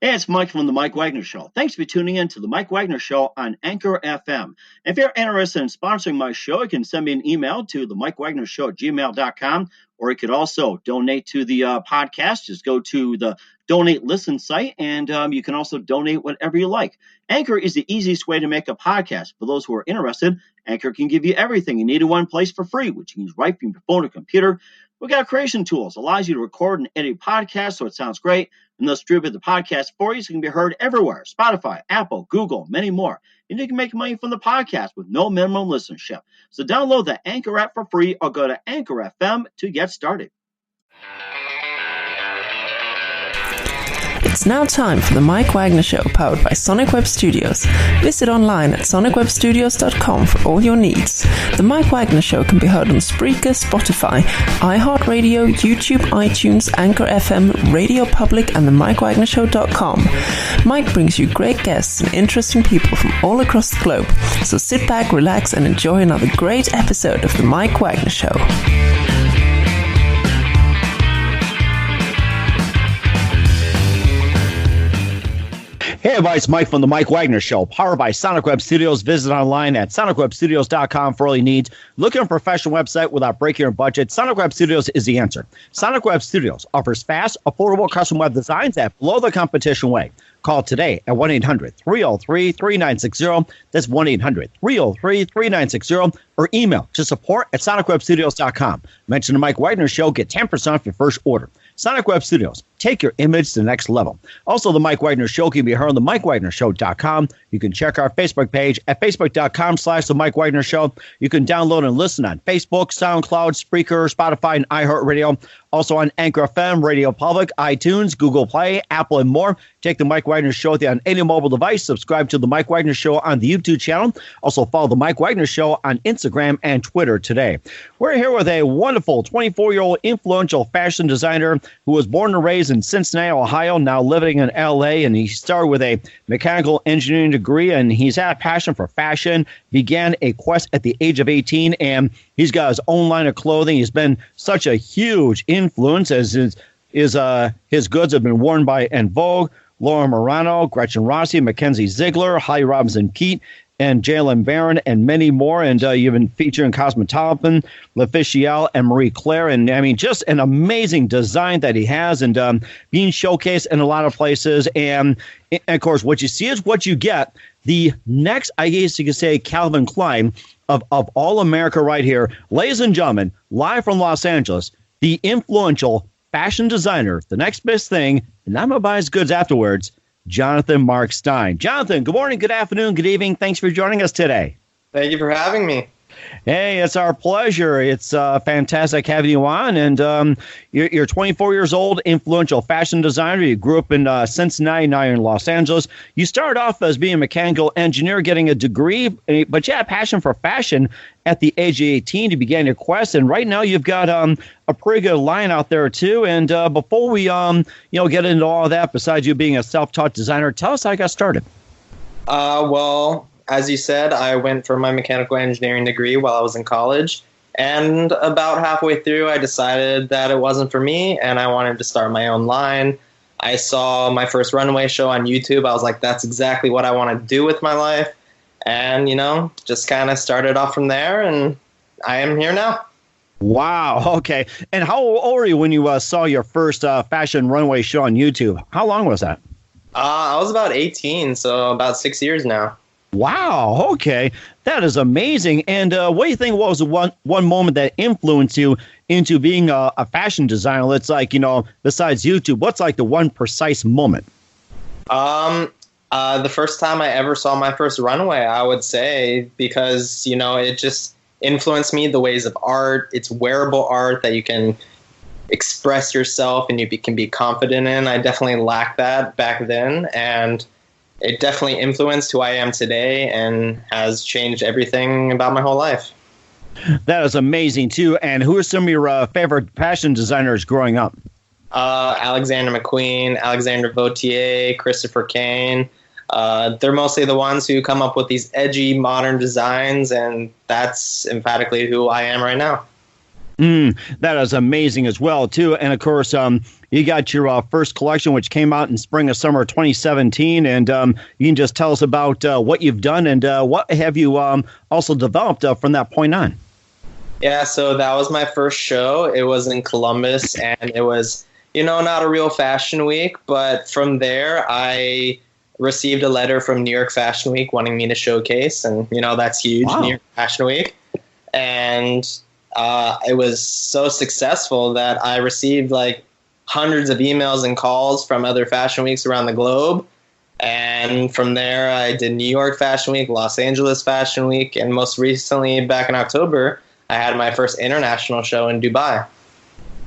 Hey, it's Mike from the Mike Wagner Show. Thanks for tuning in to the Mike Wagner Show on Anchor FM. If you're interested in sponsoring my show, you can send me an email to the MikeWagnerShow@gmail.com, or you could also donate to the podcast. Just go to the Donate Listen site, and you can also donate whatever you like. Anchor is the easiest way to make a podcast. For those who are interested, Anchor can give you everything you need in one place for free, which you can use right from your phone or computer. We got creation tools, allows you to record and edit podcasts so it sounds great, and they'll distribute the podcast for you so it can be heard everywhere. Spotify, Apple, Google, many more. And you can make money from the podcast with no minimum listenership. So download the Anchor app for free or go to Anchor FM to get started. It's now time for the Mike Wagner Show, powered by Sonic Web Studios. Visit online at sonicwebstudios.com for all your needs. The Mike Wagner Show can be heard on Spreaker, Spotify, iHeartRadio, YouTube, iTunes, Anchor FM, Radio Public, and the MikeWagnerShow.com. Mike brings you great guests and interesting people from all across the globe. So sit back, relax, and enjoy another great episode of the Mike Wagner Show. Hey everybody, it's Mike from the Mike Wagner Show, powered by Sonic Web Studios. Visit online at sonicwebstudios.com for all you need. Look at a professional website without breaking your budget. Sonic Web Studios is the answer. Sonic Web Studios offers fast, affordable custom web designs at below the competition rate. Call today at 1-800-303-3960. That's 1-800-303-3960. Or email to support@sonicwebstudios.com. Mention the Mike Wagner Show. Get 10% off your first order. Sonic Web Studios. Take your image to the next level. Also, the Mike Wagner Show can be heard on the MikeWagnerShow.com. You can check our Facebook page at Facebook.com/The Mike Wagner Show. You can download and listen on Facebook, SoundCloud, Spreaker, Spotify, and iHeartRadio. Also on Anchor FM, Radio Public, iTunes, Google Play, Apple, and more. Take the Mike Wagner Show on any mobile device. Subscribe to the Mike Wagner Show on the YouTube channel. Also follow the Mike Wagner Show on Instagram and Twitter today. We're here with a wonderful 24-year-old influential fashion designer who was born and raised in Cincinnati, Ohio, now living in L.A., and he started with a mechanical engineering degree, and he's had a passion for fashion, began a quest at the age of 18, and he's got his own line of clothing. He's been such a huge influence as his goods have been worn by En Vogue, Laura Marano, Gretchen Rossi, Mackenzie Ziegler, Holly Robinson Keat, and Jalen Barron, and many more. And you've been featuring Cosmopolitan, L'Officiel, and Marie Claire. And I mean, just an amazing design that he has, and being showcased in a lot of places. And of course, what you see is what you get. The next, I guess you could say, Calvin Klein of all America right here. Ladies and gentlemen, live from Los Angeles, the influential fashion designer, the next best thing, and I'm going to buy his goods afterwards, Jonathan Marc Stein. Jonathan, good morning, good afternoon, good evening. Thanks for joining us today. Thank you for having me. Hey, it's our pleasure. It's fantastic having you on. And you're 24 years old, influential fashion designer. You grew up in Cincinnati, now you're in Los Angeles. You started off as being a mechanical engineer, getting a degree, but you had a passion for fashion at the age of 18. You began your quest, and right now you've got a pretty good line out there too. And before we get into all of that, besides you being a self-taught designer, tell us how you got started. Well, as you said, I went for my mechanical engineering degree while I was in college, and about halfway through, I decided that it wasn't for me, and I wanted to start my own line. I saw my first runway show on YouTube. I was like, that's exactly what I want to do with my life, and, just kind of started off from there, and I am here now. Wow, okay. And how old were you when you saw your first fashion runway show on YouTube? How long was that? I was about 18, so about 6 years now. Wow. Okay. That is amazing. And what do you think was one moment that influenced you into being a fashion designer? It's like, besides YouTube, what's like the one precise moment? The first time I ever saw my first runway, I would say, because, it just influenced me, the ways of art. It's wearable art that you can express yourself and you can be confident in. I definitely lacked that back then, and it definitely influenced who I am today and has changed everything about my whole life. That is amazing, too. And who are some of your favorite fashion designers growing up? Alexander McQueen, Alexander Vautier, Christopher Kane. They're mostly the ones who come up with these edgy modern designs, and that's emphatically who I am right now. That is amazing as well, too. And, of course, you got your first collection, which came out in spring or summer 2017. And you can just tell us about what you've done and what have you also developed from that point on. Yeah, so that was my first show. It was in Columbus, and it was, not a real fashion week. But from there, I received a letter from New York Fashion Week wanting me to showcase. And, that's huge, wow. New York Fashion Week. And it was so successful that I received hundreds of emails and calls from other fashion weeks around the globe. And from there, I did New York Fashion Week, Los Angeles Fashion Week, and most recently, back in October, I had my first international show in Dubai.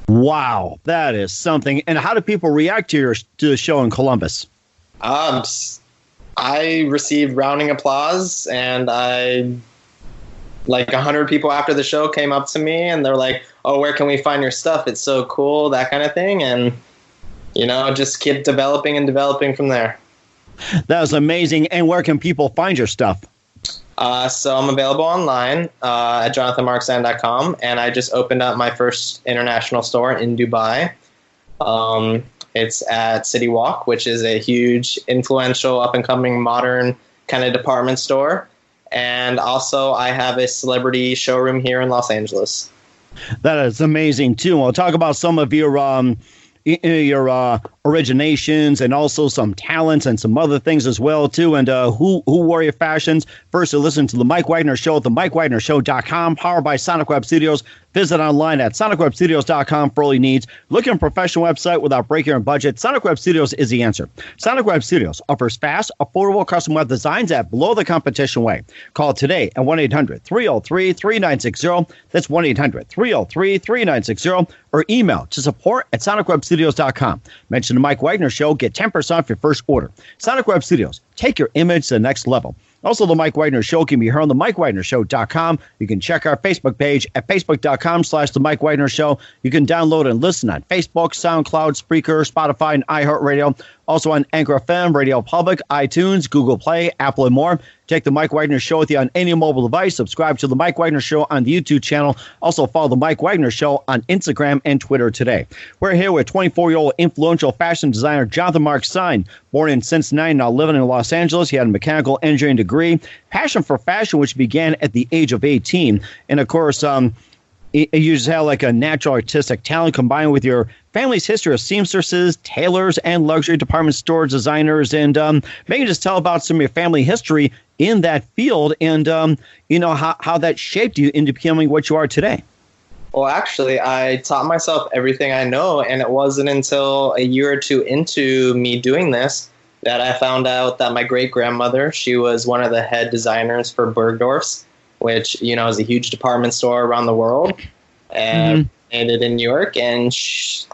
Wow, that is something. And how do people react to the show in Columbus? I received rounding applause, and 100 people after the show came up to me and they're like, "Oh, where can we find your stuff? It's so cool," that kind of thing. And, just keep developing and developing from there. That was amazing. And where can people find your stuff? So I'm available online at jonathanmarcstein.com. And I just opened up my first international store in Dubai. It's at City Walk, which is a huge, influential, up-and-coming, modern kind of department store. And also, I have a celebrity showroom here in Los Angeles. That is amazing, too. We'll talk about some of your originations and also some talents and some other things as well, too. And who wore your fashions? First, listen to The Mike Wagner Show at themikewagnershow.com, powered by Sonic Web Studios. Visit online at sonicwebstudios.com for all your needs. Look at a professional website without breaking your budget. Sonic Web Studios is the answer. Sonic Web Studios offers fast, affordable custom web designs at below the competition way. Call today at 1-800-303-3960. That's 1-800-303-3960. Or email to support@sonicwebstudios.com. Mention the Mike Wagner Show. Get 10% off your first order. Sonic Web Studios. Take your image to the next level. Also, The Mike Wagner Show can be heard on themikewagnershow.com. You can check our Facebook page at facebook.com/The Mike Wagner Show. You can download and listen on Facebook, SoundCloud, Spreaker, Spotify, and iHeartRadio. Also on Anchor FM, Radio Public, iTunes, Google Play, Apple, and more. Take The Mike Wagner Show with you on any mobile device. Subscribe to The Mike Wagner Show on the YouTube channel. Also follow The Mike Wagner Show on Instagram and Twitter today. We're here with 24-year-old influential fashion designer Jonathan Marc Stein. Born in Cincinnati, now living in Los Angeles. He had a mechanical engineering degree. Passion for fashion, which began at the age of 18. And, of course, you just have a natural artistic talent combined with your family's history of seamstresses, tailors, and luxury department store designers. And maybe just tell about some of your family history in that field and, how that shaped you into becoming what you are today. Well, actually, I taught myself everything I know, and it wasn't until a year or two into me doing this that I found out that my great-grandmother, she was one of the head designers for Bergdorf's, which, is a huge department store around the world, and it in New York. And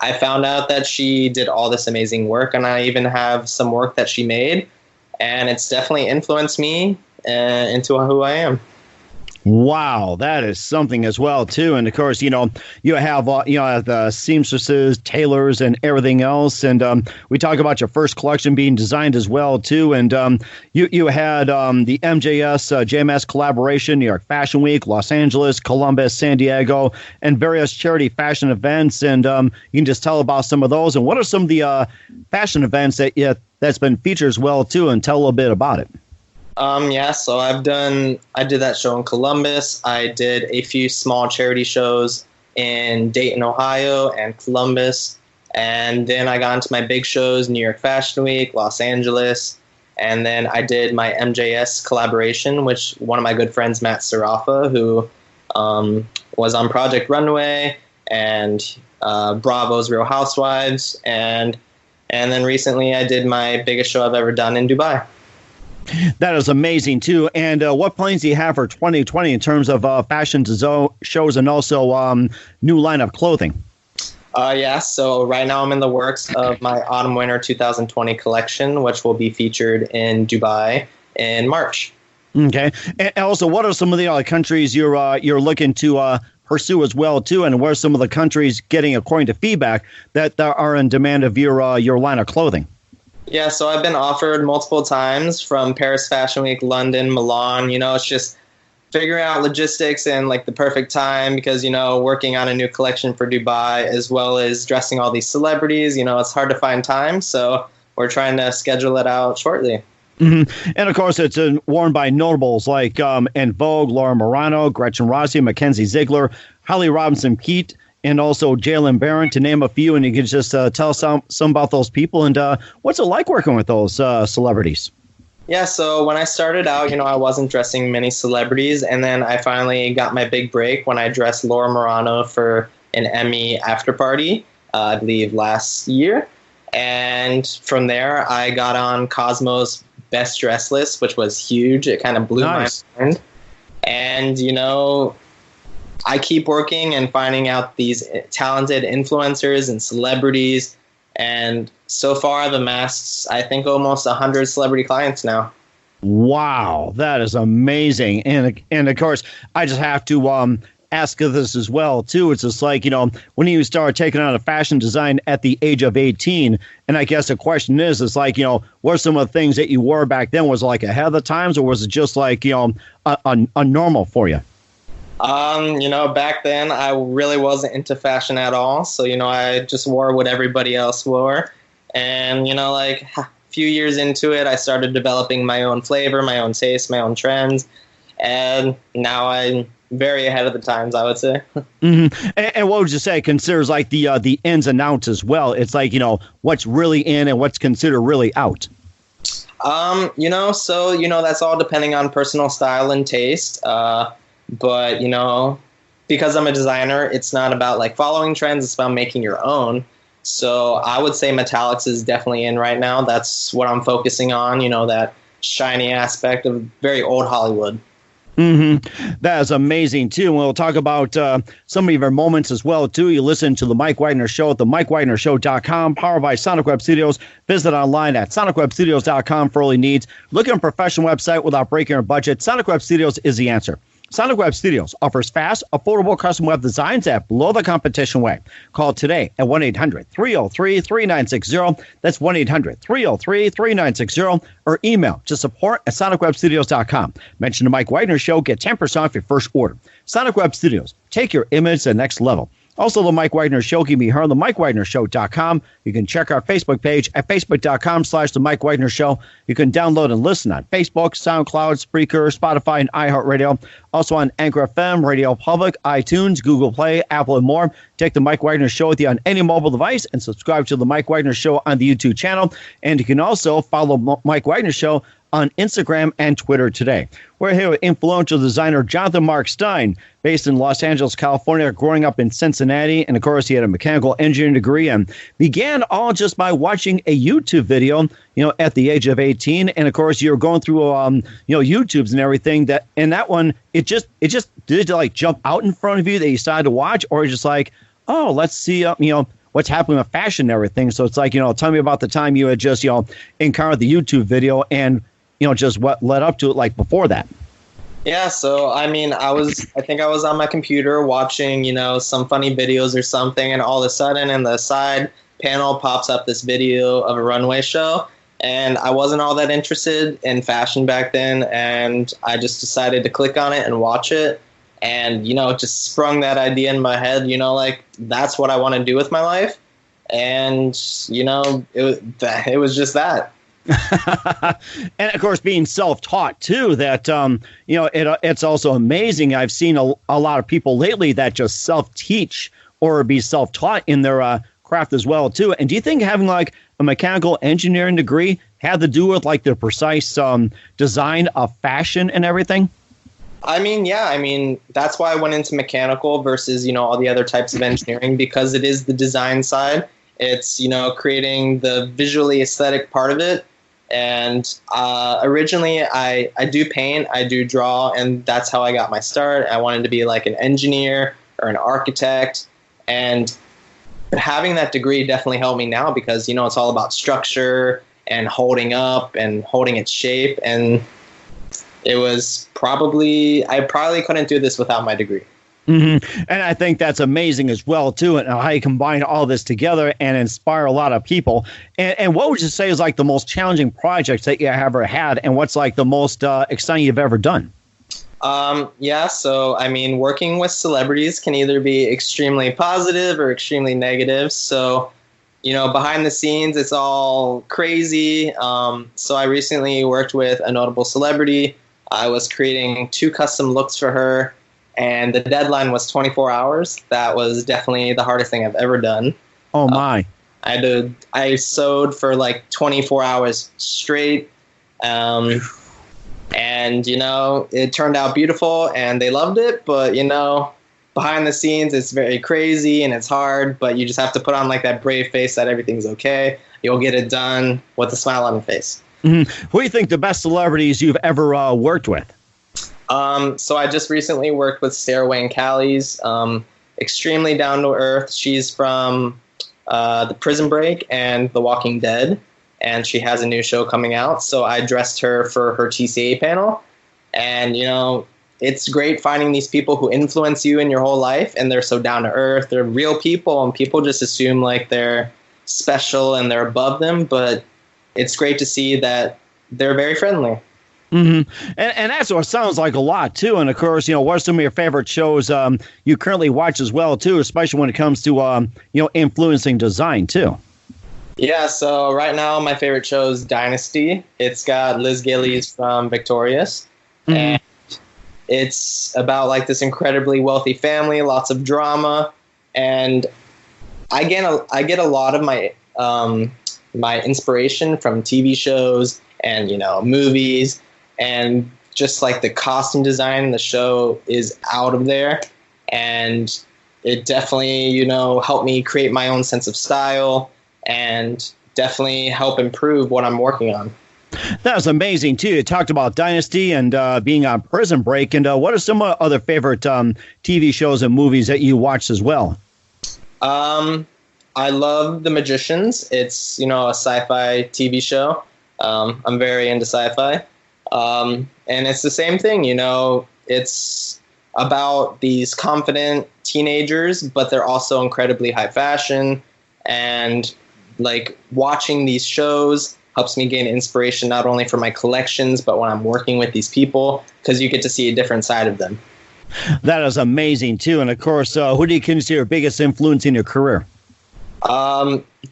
I found out that she did all this amazing work, and I even have some work that she made, and it's definitely influenced me into who I am. Wow, that is something as well, too. And, of course, you have, the seamstresses, tailors, and everything else. And we talk about your first collection being designed as well, too. And you had the MJS, JMS collaboration, New York Fashion Week, Los Angeles, Columbus, San Diego, and various charity fashion events. And you can just tell about some of those. And what are some of the fashion events that's been featured as well, too, and tell a little bit about it. So I did that show in Columbus. I did a few small charity shows in Dayton, Ohio, and Columbus. And then I got into my big shows, New York Fashion Week, Los Angeles. And then I did my MJS collaboration, which one of my good friends, Matt Sarafa, who was on Project Runway and Bravo's Real Housewives. And then recently I did my biggest show I've ever done in Dubai. That is amazing, too. And what plans do you have for 2020 in terms of fashion shows and also new line of clothing? So right now I'm in the works of my Autumn-Winter 2020 collection, which will be featured in Dubai in March. Okay. And also, what are some of the countries you're looking to pursue as well, too? And where are some of the countries getting, according to feedback, that are in demand of your line of clothing? Yeah, so I've been offered multiple times from Paris Fashion Week, London, Milan. It's just figuring out logistics and like the perfect time, because, you know, working on a new collection for Dubai as well as dressing all these celebrities, you know, it's hard to find time. So we're trying to schedule it out shortly. Mm-hmm. And of course, it's worn by notables like En Vogue, Laura Marano, Gretchen Rossi, Mackenzie Ziegler, Holly Robinson Peete, and also Jalen Barron, to name a few. And you can just tell some about those people and what's it like working with those celebrities? Yeah, so when I started out, you know, I wasn't dressing many celebrities, and then I finally got my big break when I dressed Laura Marano for an Emmy after party, I believe last year. And from there, I got on Cosmo's best dress list, which was huge. It kind of blew my mind. And, you know, I keep working and finding out these talented influencers and celebrities. And so far, I've amassed, I think, almost 100 celebrity clients now. Wow, that is amazing. And of course, I just have to ask this as well, too. It's just like, you know, when you start taking on a fashion design at the age of 18, and I guess the question is, it's like, you know, what are some of the things that you wore back then? Was it like ahead of the times, or was it just like, you know, a normal for you? You know, back then I really wasn't into fashion at all. So, you know, I just wore what everybody else wore. And, you know, like a few years into it, I started developing my own flavor, my own taste, my own trends. And now I'm very ahead of the times, I would say. Mm-hmm. And what would you say considers like the ins and outs as well? It's like, you know, what's really in and what's considered really out. You know, so, you know, that's all depending on personal style and taste. But, you know, because I'm a designer, it's not about like following trends. It's about making your own. So I would say metallics is definitely in right now. That's what I'm focusing on, you know, that shiny aspect of very old Hollywood. Mm-hmm. That is amazing, too. And we'll talk about some of your moments as well, too. You listen to The Mike Wagner Show at themikewagnershow.com, powered by Sonic Web Studios. Visit online at sonicwebstudios.com for all your needs. Look at a professional website without breaking your budget. Sonic Web Studios is the answer. Sonic Web Studios offers fast, affordable custom web designs at below the competition way. Call today at 1-800-303-3960. That's 1-800-303-3960. Or email to support@sonicwebstudios.com. Mention the Mike Wagner Show. Get 10% off your first order. Sonic Web Studios. Take your image to the next level. Also, the Mike Wagner Show can be heard on themikewagnershow.com. You can check our Facebook page at facebook.com/The Mike Wagner Show. You can download and listen on Facebook, SoundCloud, Spreaker, Spotify, and iHeartRadio. Also on Anchor FM, Radio Public, iTunes, Google Play, Apple, and more. Take the Mike Wagner Show with you on any mobile device and subscribe to the Mike Wagner Show on the YouTube channel. And you can also follow Mike Wagner Show on Instagram and Twitter today. We're here with influential designer Jonathan Marc Stein, based in Los Angeles, California, growing up in Cincinnati. And of course, he had a mechanical engineering degree and began all just by watching a YouTube video, you know, at the age of 18. And of course, you're going through, you know, YouTubes and everything that, and that one, it just did it like jump out in front of you that you decided to watch, or just like, oh, let's see, you know, what's happening with fashion and everything. So it's like, you know, tell me about the time you had just, you know, encountered the YouTube video and, you know, just what led up to it like before that. Yeah, so I mean, I think I was on my computer watching, you know, some funny videos or something, and all of a sudden in the side panel pops up this video of a runway show, and I wasn't all that interested in fashion back then, and I just decided to click on it and watch it, and, you know, it just sprung that idea in my head, you know, like, that's what I want to do with my life, and, you know, it was just that. And of course, being self-taught too, that you know, it's also amazing. I've seen a lot of people lately that just self-teach or be self-taught in their craft as well too. And do you think having like a mechanical engineering degree had to do with like the precise design of fashion and everything? I mean, yeah, I mean, that's why I went into mechanical versus, you know, all the other types of engineering, because it is the design side. It's, you know, creating the visually aesthetic part of it. And originally I do paint, I do draw, and that's how I got my start. I wanted to be like an engineer or an architect, and having that degree definitely helped me now, because, you know, it's all about structure and holding up and holding its shape. And it was I probably couldn't do this without my degree. Mm-hmm. And I think that's amazing as well, too, and how you combine all this together and inspire a lot of people. And what would you say is like the most challenging projects that you have ever had, and what's like the most exciting you've ever done? Yeah, so I mean, working with celebrities can either be extremely positive or extremely negative. So, behind the scenes, it's all crazy. So I recently worked with a notable celebrity. I was creating 2 custom looks for her, and the deadline was 24 hours. That was definitely the hardest thing I've ever done. Oh, my. I sewed for like 24 hours straight. And, it turned out beautiful and they loved it. But, behind the scenes, it's very crazy and it's hard. But you just have to put on like that brave face that everything's okay. You'll get it done with a smile on your face. Mm-hmm. Who do you think the best celebrities you've ever worked with? So I just recently worked with Sarah Wayne Callies. Extremely down to earth. She's from the Prison Break and The Walking Dead. And she has a new show coming out. So I dressed her for her TCA panel. And, it's great finding these people who influence you in your whole life. And they're so down to earth. They're real people. And people just assume like they're special and they're above them. But it's great to see that they're very friendly. Mm-hmm. And that's what it sounds like a lot, too. And, of course, what are some of your favorite shows you currently watch as well, too, especially when it comes to, influencing design, too? Yeah, so right now my favorite show is Dynasty. It's got Liz Gillies from Victorious. Mm-hmm. And it's about like this incredibly wealthy family, lots of drama. And I get a lot of my my inspiration from TV shows and, movies. And just like the costume design in the show is out of there. And it definitely, helped me create my own sense of style. And definitely help improve what I'm working on. That was amazing, too. You talked about Dynasty and being on Prison Break. And what are some other favorite TV shows and movies that you watched as well? I love The Magicians. It's, a sci-fi TV show. I'm very into sci-fi. And it's the same thing, it's about these confident teenagers, but they're also incredibly high fashion. And like watching these shows helps me gain inspiration not only for my collections, but when I'm working with these people, because you get to see a different side of them. That is amazing, too. And, of course, who do you consider your biggest influence in your career?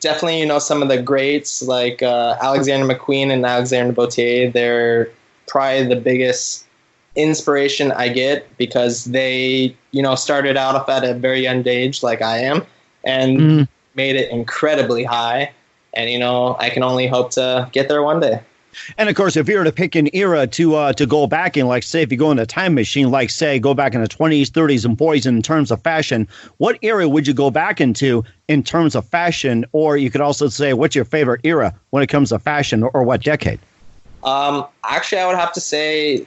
Definitely, some of the greats like Alexander McQueen and Alexander Bautier. They're probably the biggest inspiration I get because they, started out at a very young age like I am. And made it incredibly high, and I can only hope to get there one day. And of course, if you were to pick an era to go back in, like say if you go in a time machine, like say go back in the 20s, 30s, and 40s in terms of fashion, what era would you go back into in terms of fashion? Or you could also say, what's your favorite era when it comes to fashion, or what decade? Actually, I would have to say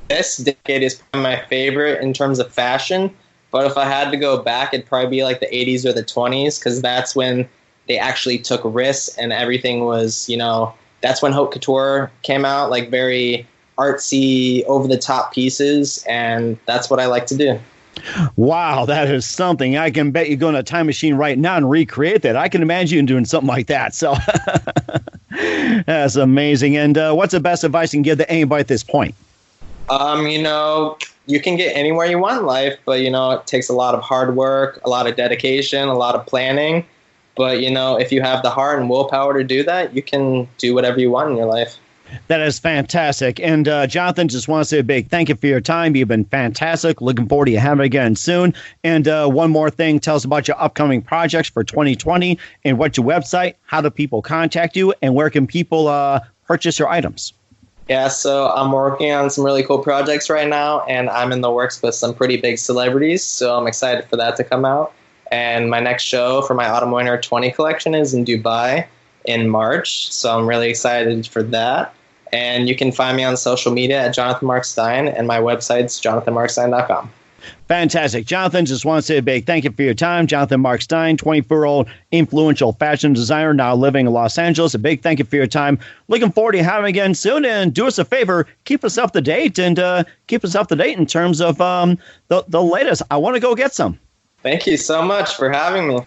this decade is probably my favorite in terms of fashion. But if I had to go back, it'd probably be like the 80s or the 20s, because that's when they actually took risks and everything was, that's when haute couture came out, like very artsy, over-the-top pieces, and that's what I like to do. Wow, that is something. I can bet you go in a time machine right now and recreate that. I can imagine you doing something like that. So that's amazing. And what's the best advice you can give to anybody at this point? You can get anywhere you want in life, but, it takes a lot of hard work, a lot of dedication, a lot of planning. But, if you have the heart and willpower to do that, you can do whatever you want in your life. That is fantastic. And Jonathan, just want to say a big thank you for your time. You've been fantastic. Looking forward to you having it again soon. And one more thing, tell us about your upcoming projects for 2020 and what's your website, how do people contact you, and where can people purchase your items? Yeah, so I'm working on some really cool projects right now, and I'm in the works with some pretty big celebrities, so I'm excited for that to come out. And my next show for my Autumn Winter 20 collection is in Dubai in March, so I'm really excited for that. And you can find me on social media at Jonathan Marc Stein, and my website's jonathanmarcstein.com. Fantastic. Jonathan, just want to say a big thank you for your time. Jonathan Marc Stein, 24-year-old influential fashion designer, now living in Los Angeles. A big thank you for your time. Looking forward to having you again soon. And do us a favor, keep us up to date in terms of the latest. I want to go get some. Thank you so much for having me.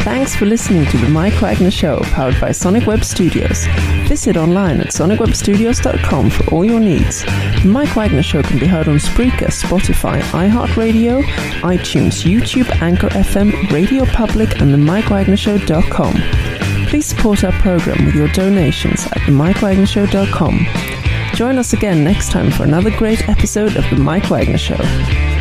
Thanks for listening to The Mike Wagner Show, powered by Sonic Web Studios. Visit online at sonicwebstudios.com for all your needs. The Mike Wagner Show can be heard on Spreaker, Spotify, iHeartRadio, iTunes, YouTube, Anchor FM, Radio Public, and themikewagnershow.com. Please support our program with your donations at themikewagnershow.com. Join us again next time for another great episode of The Mike Wagner Show.